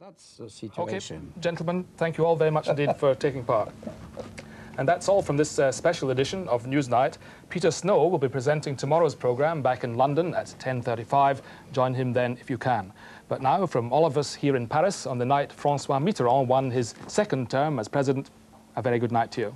That's a situation. Okay, gentlemen, thank you all very much indeed for taking part. And that's all from this special edition of Newsnight. Peter Snow will be presenting tomorrow's programme back in London at 10:35. Join him then if you can. But now, from all of us here in Paris, on the night François Mitterand won his second term as president, a very good night to you.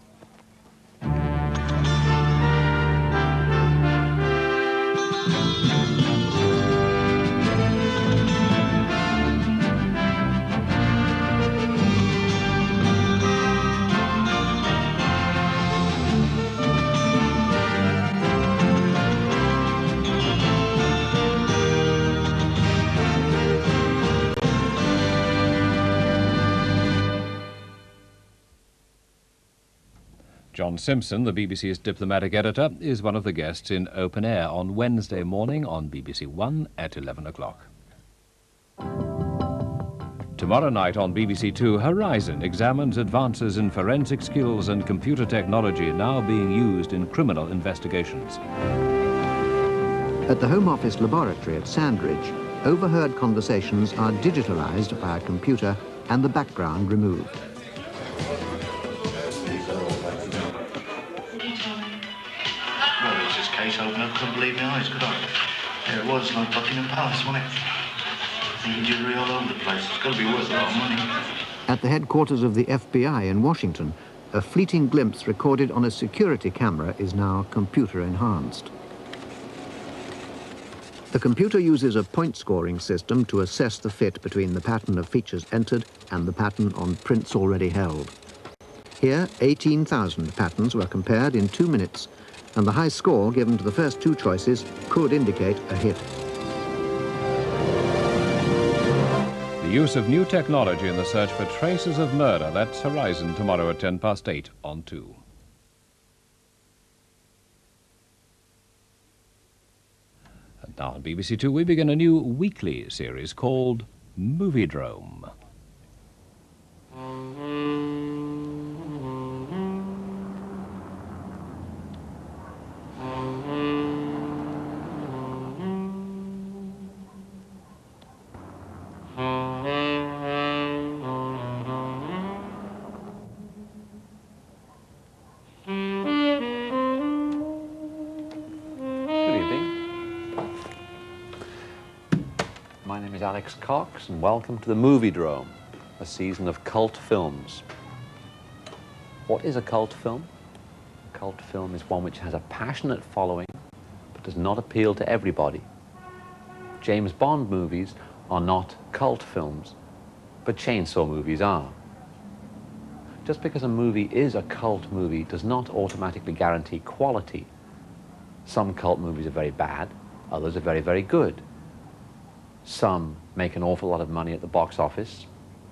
John Simpson, the BBC's diplomatic editor, is one of the guests in Open Air on Wednesday morning on BBC One at 11 o'clock. Tomorrow night on BBC2, Horizon examines advances in forensic skills and computer technology now being used in criminal investigations. At the Home Office laboratory at Sandridge, overheard conversations are digitalized by a computer and the background removed. Case opener, couldn't believe my eyes, could I? There it was, like Buckingham Palace, wasn't it? Thinking jewellery all over the place. It's got to be worth a lot of money. At the headquarters of the FBI in Washington, a fleeting glimpse recorded on a security camera is now computer-enhanced. The computer uses a point-scoring system to assess the fit between the pattern of features entered and the pattern on prints already held. Here, 18,000 patterns were compared in 2 minutes, and the high score given to the first two choices could indicate a hit. The use of new technology in the search for traces of murder. That's Horizon tomorrow at 8:10 on 2. And now on BBC2 we begin a new weekly series called Moviedrome. My name is Alex Cox, and welcome to the Moviedrome, a season of cult films. What is a cult film? A cult film is one which has a passionate following, but does not appeal to everybody. James Bond movies are not cult films, but chainsaw movies are. Just because a movie is a cult movie does not automatically guarantee quality. Some cult movies are very bad, others are very, very good. Some make an awful lot of money at the box office,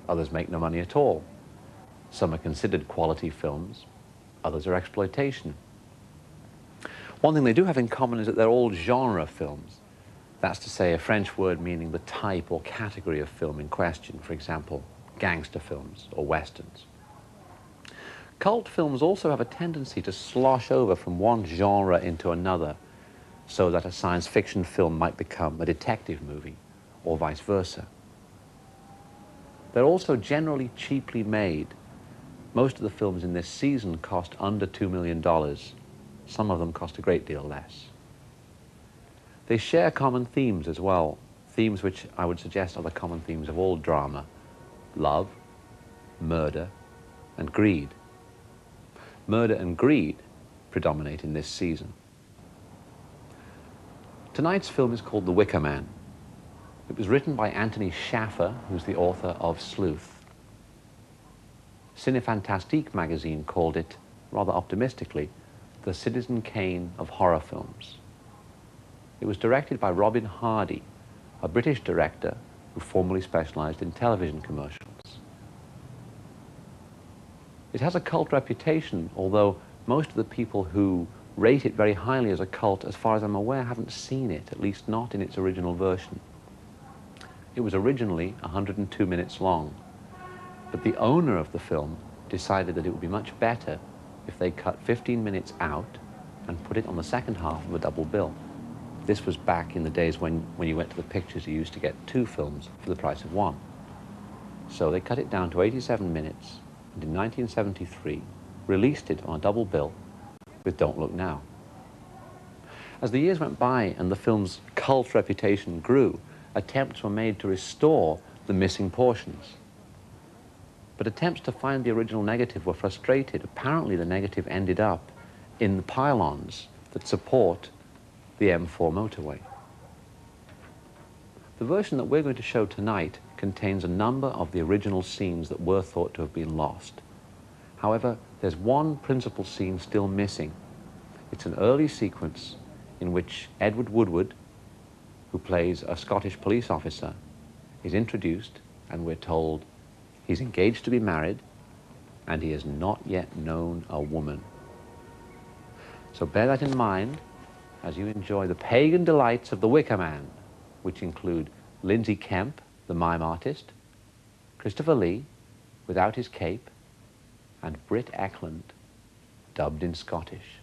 others make no money at all. Some are considered quality films, others are exploitation. One thing they do have in common is that they're all genre films. That's to say, a French word meaning the type or category of film in question, for example, gangster films or westerns. Cult films also have a tendency to slosh over from one genre into another, so that a science fiction film might become a detective movie, or vice versa. They're also generally cheaply made. Most of the films in this season cost under $2 million. Some of them cost a great deal less. They share common themes as well, themes which I would suggest are the common themes of all drama: love, murder, and greed. Murder and greed predominate in this season. Tonight's film is called The Wicker Man. It was written by Anthony Shaffer, who's the author of Sleuth. Cinefantastique magazine called it, rather optimistically, the Citizen Kane of horror films. It was directed by Robin Hardy, a British director who formerly specialized in television commercials. It has a cult reputation, although most of the people who rate it very highly as a cult, as far as I'm aware, haven't seen it, at least not in its original version. It was originally 102 minutes long, but the owner of the film decided that it would be much better if they cut 15 minutes out and put it on the second half of a double bill. This was back in the days when you went to the pictures, you used to get 2 films for the price of 1. So they cut it down to 87 minutes, and in 1973 released it on a double bill with Don't Look Now. As the years went by and the film's cult reputation grew, attempts were made to restore the missing portions. But attempts to find the original negative were frustrated. Apparently the negative ended up in the pylons that support the M4 motorway. The version that we're going to show tonight contains a number of the original scenes that were thought to have been lost. However, there's one principal scene still missing. It's an early sequence in which Edward Woodward, who plays a Scottish police officer, is introduced, and we're told he's engaged to be married and he has not yet known a woman. So bear that in mind as you enjoy the pagan delights of the Wicker Man, which include Lindsay Kemp, the mime artist, Christopher Lee, without his cape, and Britt Ekland, dubbed in Scottish.